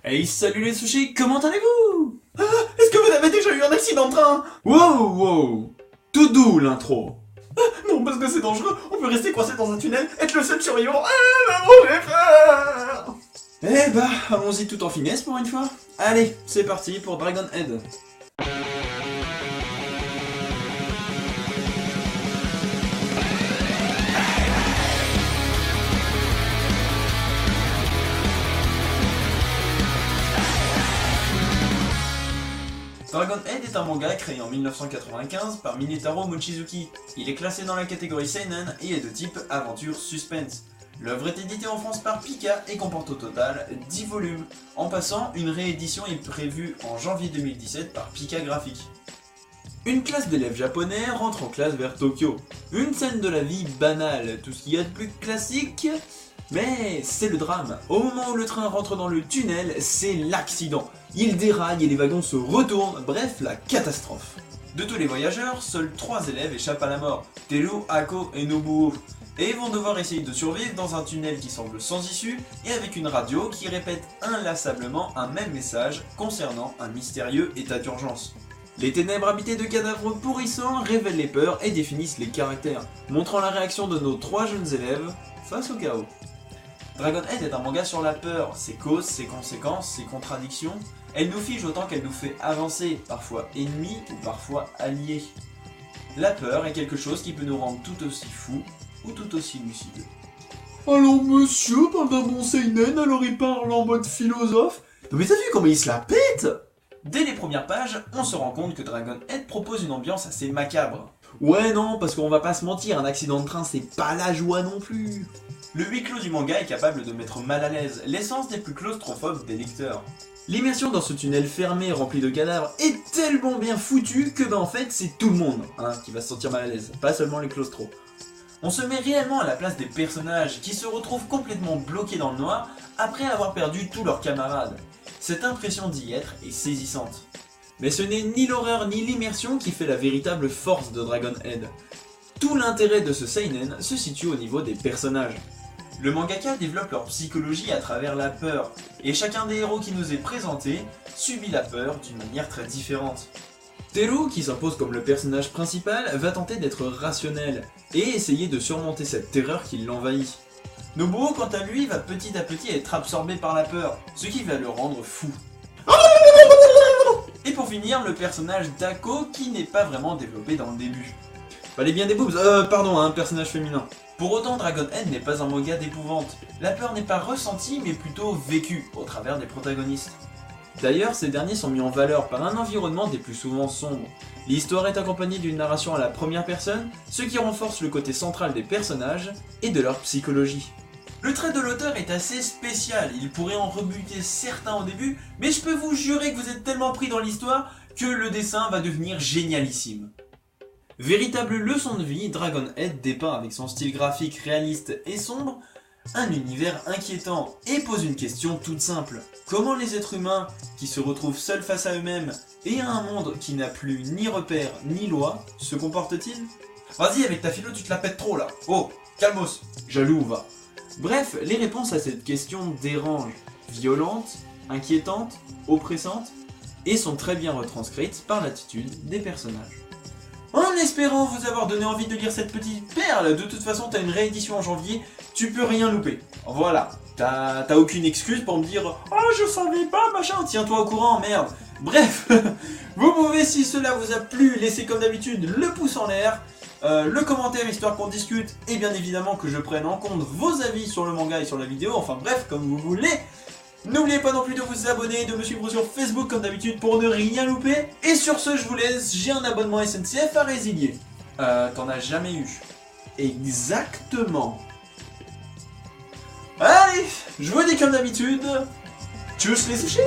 Hey, salut les sushis, comment allez-vous? Est-ce que vous avez déjà eu un accident de train? Wow, wow, tout doux l'intro. Non, parce que c'est dangereux, on peut rester coincé dans un tunnel, être le seul survivant. Ah, maman, j'ai peur! Eh bah, allons-y tout en finesse pour une fois. Allez, c'est parti pour Dragon Head. Dragon Head est un manga créé en 1995 par Minetaro Mochizuki. Il est classé dans la catégorie Seinen et est de type aventure suspense. L'œuvre est éditée en France par Pika et comporte au total 10 volumes. En passant, une réédition est prévue en janvier 2017 par Pika Graphics. Une classe d'élèves japonais rentre en classe vers Tokyo. Une scène de la vie banale, tout ce qu'il y a de plus classique, mais c'est le drame. Au moment où le train rentre dans le tunnel, c'est l'accident. Il déraille et les wagons se retournent, bref, la catastrophe. De tous les voyageurs, seuls 3 élèves échappent à la mort, Teru, Ako et Nobuo. Et vont devoir essayer de survivre dans un tunnel qui semble sans issue et avec une radio qui répète inlassablement un même message concernant un mystérieux état d'urgence. Les ténèbres habitées de cadavres pourrissants révèlent les peurs et définissent les caractères, montrant la réaction de nos 3 jeunes élèves face au chaos. Dragon Head est un manga sur la peur, ses causes, ses conséquences, ses contradictions. Elle nous fige autant qu'elle nous fait avancer, parfois ennemis ou parfois alliés. La peur est quelque chose qui peut nous rendre tout aussi fous ou tout aussi lucides. Alors monsieur parle d'un bon seinen, alors il parle en mode philosophe. Non mais t'as vu comment il se la pète? Dès les premières pages, on se rend compte que Dragon Head propose une ambiance assez macabre. Ouais non, parce qu'on va pas se mentir, un accident de train c'est pas la joie non plus. Le huis clos du manga est capable de mettre mal à l'aise l'essence des plus claustrophobes des lecteurs. L'immersion dans ce tunnel fermé rempli de cadavres est tellement bien foutue que en fait c'est tout le monde qui va se sentir mal à l'aise, pas seulement les claustros. On se met réellement à la place des personnages qui se retrouvent complètement bloqués dans le noir après avoir perdu tous leurs camarades. Cette impression d'y être est saisissante. Mais ce n'est ni l'horreur ni l'immersion qui fait la véritable force de Dragon Head. Tout l'intérêt de ce seinen se situe au niveau des personnages. Le mangaka développe leur psychologie à travers la peur, et chacun des héros qui nous est présenté subit la peur d'une manière très différente. Teru, qui s'impose comme le personnage principal, va tenter d'être rationnel, et essayer de surmonter cette terreur qui l'envahit. Nobuo, quant à lui, va petit à petit être absorbé par la peur, ce qui va le rendre fou. Et pour finir, le personnage d'Ako qui n'est pas vraiment développé dans le début. Fallait bien des boobs, pardon, un personnage féminin. Pour autant, Dragon Head n'est pas un manga d'épouvante. La peur n'est pas ressentie, mais plutôt vécue, au travers des protagonistes. D'ailleurs, ces derniers sont mis en valeur par un environnement des plus souvent sombres. L'histoire est accompagnée d'une narration à la première personne, ce qui renforce le côté central des personnages et de leur psychologie. Le trait de l'auteur est assez spécial, il pourrait en rebuter certains au début, mais je peux vous jurer que vous êtes tellement pris dans l'histoire que le dessin va devenir génialissime. Véritable leçon de vie, Dragon Head dépeint avec son style graphique réaliste et sombre un univers inquiétant et pose une question toute simple. Comment les êtres humains, qui se retrouvent seuls face à eux-mêmes et à un monde qui n'a plus ni repères ni loi, se comportent-ils? Vas-y, avec ta philo tu te la pètes trop là. Oh, calmos, jaloux va. Bref, les réponses à cette question dérangent, violentes, inquiétantes, oppressantes, et sont très bien retranscrites par l'attitude des personnages. En espérant vous avoir donné envie de lire cette petite perle, de toute façon t'as une réédition en janvier, tu peux rien louper. Voilà, t'as aucune excuse pour me dire « Oh je savais pas machin, tiens-toi au courant, merde !» Bref, vous pouvez si cela vous a plu laisser comme d'habitude le pouce en l'air, le commentaire histoire qu'on discute et bien évidemment que je prenne en compte vos avis sur le manga et sur la vidéo, enfin bref comme vous voulez. N'oubliez pas non plus de vous abonner et de me suivre sur Facebook comme d'habitude pour ne rien louper. Et sur ce, je vous laisse, j'ai un abonnement SNCF à résilier. T'en as jamais eu. Exactement. Allez, je vous dis comme d'habitude, tchuss les sushis.